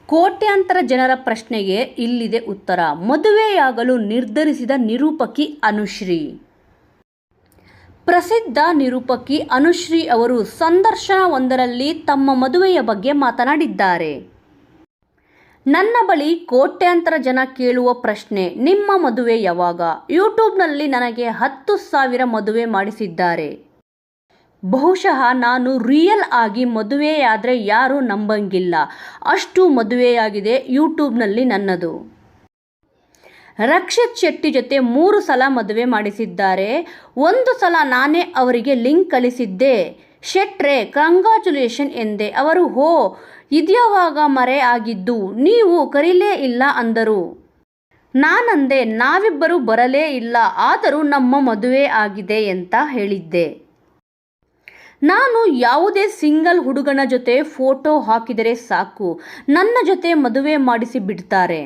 ಕೋಟ್ಯಾಂತರ ಜನರ ಪ್ರಶ್ನೆಗೆ ಇಲ್ಲಿದೆ ಉತ್ತರ. ಮದುವೆಯಾಗಲು ನಿರ್ಧರಿಸಿದ ನಿರೂಪಕಿ ಅನುಶ್ರೀ. ಪ್ರಸಿದ್ಧ ನಿರೂಪಕಿ ಅನುಶ್ರೀ ಅವರು ಸಂದರ್ಶನವೊಂದರಲ್ಲಿ ತಮ್ಮ ಮದುವೆಯ ಬಗ್ಗೆ ಮಾತನಾಡಿದ್ದಾರೆ. ನನ್ನ ಬಳಿ ಕೋಟ್ಯಾಂತರ ಜನ ಕೇಳುವ ಪ್ರಶ್ನೆ, ನಿಮ್ಮ ಮದುವೆ ಯಾವಾಗ? ಯೂಟ್ಯೂಬ್ನಲ್ಲಿ ನನಗೆ 10,000 ಮದುವೆ ಮಾಡಿಸಿದ್ದಾರೆ. ಬಹುಶಃ ನಾನು ರಿಯಲ್ ಆಗಿ ಮದುವೆಯಾದರೆ ಯಾರೂ ನಂಬಂಗಿಲ್ಲ. ಅಷ್ಟು ಮದುವೆಯಾಗಿದೆ ಯೂಟ್ಯೂಬ್ನಲ್ಲಿ ನನ್ನದು. ರಕ್ಷಿತ್ ಶೆಟ್ಟಿ ಜೊತೆ 3 ಸಲ ಮದುವೆ ಮಾಡಿಸಿದ್ದಾರೆ. ಒಂದು ಸಲ ನಾನೇ ಅವರಿಗೆ ಲಿಂಕ್ ಕಳಿಸಿದ್ದೆ. ಶೆಟ್ರೆ ಕಂಗ್ರಾಚುಲೇಷನ್ ಎಂದೆ. ಅವರು ಹೋ ಇದ್ಯಾವಾಗ ಮರೆ ಆಗಿದ್ದು, ನೀವು ಕರೀಲೇ ಇಲ್ಲ ಅಂದರು. ನಾನಂದೆ ನಾವಿಬ್ಬರು ಬರಲೇ ಇಲ್ಲ, ಆದರೂ ನಮ್ಮ ಮದುವೆ ಆಗಿದೆ ಅಂತ ಹೇಳಿದ್ದೆ. ನಾನು ಯಾವುದೇ ಸಿಂಗಲ್ ಹುಡುಗನ ಜೊತೆ ಫೋಟೋ ಹಾಕಿದರೆ ಸಾಕು, ನನ್ನ ಜೊತೆ ಮದುವೆ ಮಾಡಿಸಿ ಬಿಡ್ತಾರೆ.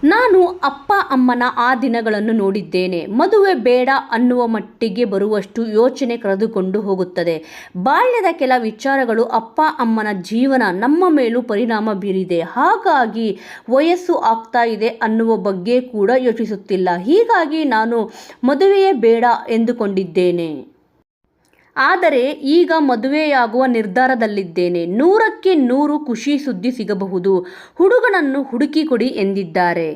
ನಾನು ಅಪ್ಪ ಅಮ್ಮನ ಆ ದಿನಗಳನ್ನು ನೋಡಿದ್ದೇನೆ. ಮದುವೆ ಬೇಡ ಅನ್ನುವ ಮಟ್ಟಿಗೆ ಬರುವಷ್ಟು ಯೋಚನೆ ಕಳೆದುಕೊಂಡು ಹೋಗುತ್ತದೆ. ಬಾಲ್ಯದ ಕೆಲ ವಿಚಾರಗಳು ಅಪ್ಪ ಅಮ್ಮನ ಜೀವನ ನಮ್ಮ ಮೇಲೂ ಪರಿಣಾಮ ಬೀರಿದೆ. ಹಾಗಾಗಿ ವಯಸ್ಸು ಆಗ್ತಾ ಇದೆ ಅನ್ನುವ ಬಗ್ಗೆ ಕೂಡ ಯೋಚಿಸುತ್ತಿಲ್ಲ. ಹೀಗಾಗಿ ನಾನು ಮದುವೆಯೇ ಬೇಡ ಎಂದುಕೊಂಡಿದ್ದೇನೆ. ಆದರೆ ಈಗ ಮದುವೆಯಾಗುವ ನಿರ್ಧಾರದಲ್ಲಿದ್ದೇನೆ. 100ಕ್ಕೆ 100 ಖುಷಿ ಸುದ್ದಿ ಸಿಗಬಹುದು. ಹುಡುಗನನ್ನು ಹುಡುಕಿ ಕೊಡಿ ಎಂದಿದ್ದಾರೆ.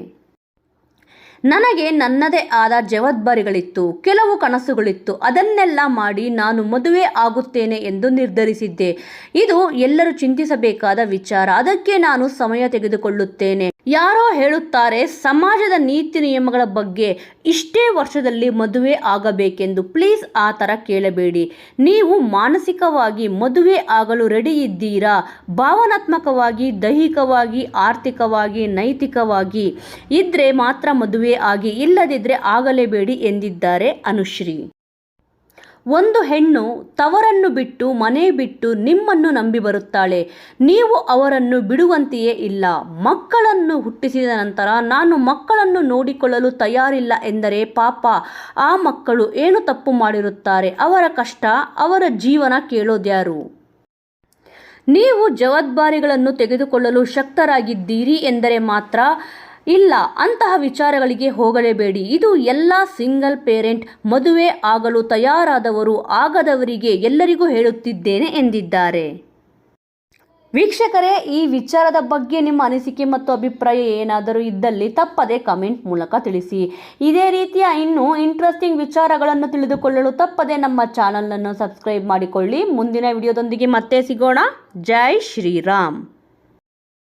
ನನಗೆ ನನ್ನದೇ ಆದ ಜವಾಬ್ದಾರಿಗಳಿತ್ತು, ಕೆಲವು ಕನಸುಗಳಿತ್ತು. ಅದನ್ನೆಲ್ಲ ಮಾಡಿ ನಾನು ಮದುವೆ ಆಗುತ್ತೇನೆ ಎಂದು ನಿರ್ಧರಿಸಿದ್ದೆ. ಇದು ಎಲ್ಲರೂ ಚಿಂತಿಸಬೇಕಾದ ವಿಚಾರ. ಅದಕ್ಕೆ ನಾನು ಸಮಯ ತೆಗೆದುಕೊಳ್ಳುತ್ತೇನೆ. ಯಾರೋ ಹೇಳುತ್ತಾರೆ ಸಮಾಜದ ನೀತಿ ನಿಯಮಗಳ ಬಗ್ಗೆ ಇಷ್ಟೇ ವರ್ಷದಲ್ಲಿ ಮದುವೆ ಆಗಬೇಕೆಂದು. ಪ್ಲೀಸ್ ಆ ಥರ ಕೇಳಬೇಡಿ. ನೀವು ಮಾನಸಿಕವಾಗಿ ಮದುವೆ ಆಗಲು ರೆಡಿ ಇದ್ದೀರಾ? ಭಾವನಾತ್ಮಕವಾಗಿ, ದೈಹಿಕವಾಗಿ, ಆರ್ಥಿಕವಾಗಿ, ನೈತಿಕವಾಗಿ ಇದ್ದರೆ ಮಾತ್ರ ಮದುವೆ ಆಗಿ, ಇಲ್ಲದಿದ್ದರೆ ಆಗಲೇಬೇಡಿ ಎಂದಿದ್ದಾರೆ ಅನುಶ್ರೀ. ಒಂದು ಹೆಣ್ಣು ತವರನ್ನು ಬಿಟ್ಟು ಮನೆ ಬಿಟ್ಟು ನಿಮ್ಮನ್ನು ನಂಬಿ ಬರುತ್ತಾಳೆ. ನೀವು ಅವರನ್ನು ಬಿಡುವಂತೆಯೇ ಇಲ್ಲ. ಮಕ್ಕಳನ್ನು ಹುಟ್ಟಿಸಿದ ನಂತರ ನಾನು ಮಕ್ಕಳನ್ನು ನೋಡಿಕೊಳ್ಳಲು ತಯಾರಿಲ್ಲ ಎಂದರೆ ಪಾಪ ಆ ಮಕ್ಕಳು ಏನು ತಪ್ಪು ಮಾಡಿರುತ್ತಾರೆ? ಅವರ ಕಷ್ಟ, ಅವರ ಜೀವನ ಕೇಳೋದ್ಯಾರು? ನೀವು ಜವಾಬ್ದಾರಿಗಳನ್ನು ತೆಗೆದುಕೊಳ್ಳಲು ಶಕ್ತರಾಗಿದ್ದೀರಿ ಎಂದರೆ ಮಾತ್ರ ಇಲ್ಲ, ಅಂತಹ ವಿಚಾರಗಳಿಗೆ ಹೋಗಲೇಬೇಡಿ. ಇದು ಎಲ್ಲ ಸಿಂಗಲ್ ಪೇರೆಂಟ್, ಮದುವೆ ಆಗಲು ತಯಾರಾದವರು, ಆಗದವರಿಗೆ ಎಲ್ಲರಿಗೂ ಹೇಳುತ್ತಿದ್ದೇನೆ ಎಂದಿದ್ದಾರೆ. ವೀಕ್ಷಕರೇ, ಈ ವಿಚಾರದ ಬಗ್ಗೆ ನಿಮ್ಮ ಅನಿಸಿಕೆ ಮತ್ತು ಅಭಿಪ್ರಾಯ ಏನಾದರೂ ಇದ್ದಲ್ಲಿ ತಪ್ಪದೆ ಕಮೆಂಟ್ ಮೂಲಕ ತಿಳಿಸಿ. ಇದೇ ರೀತಿಯ ಇನ್ನೂ ಇಂಟ್ರೆಸ್ಟಿಂಗ್ ವಿಚಾರಗಳನ್ನು ತಿಳಿದುಕೊಳ್ಳಲು ತಪ್ಪದೆ ನಮ್ಮ ಚಾನಲನ್ನು ಸಬ್ಸ್ಕ್ರೈಬ್ ಮಾಡಿಕೊಳ್ಳಿ. ಮುಂದಿನ ವಿಡಿಯೋದೊಂದಿಗೆ ಮತ್ತೆ ಸಿಗೋಣ. ಜೈ ಶ್ರೀರಾಮ್.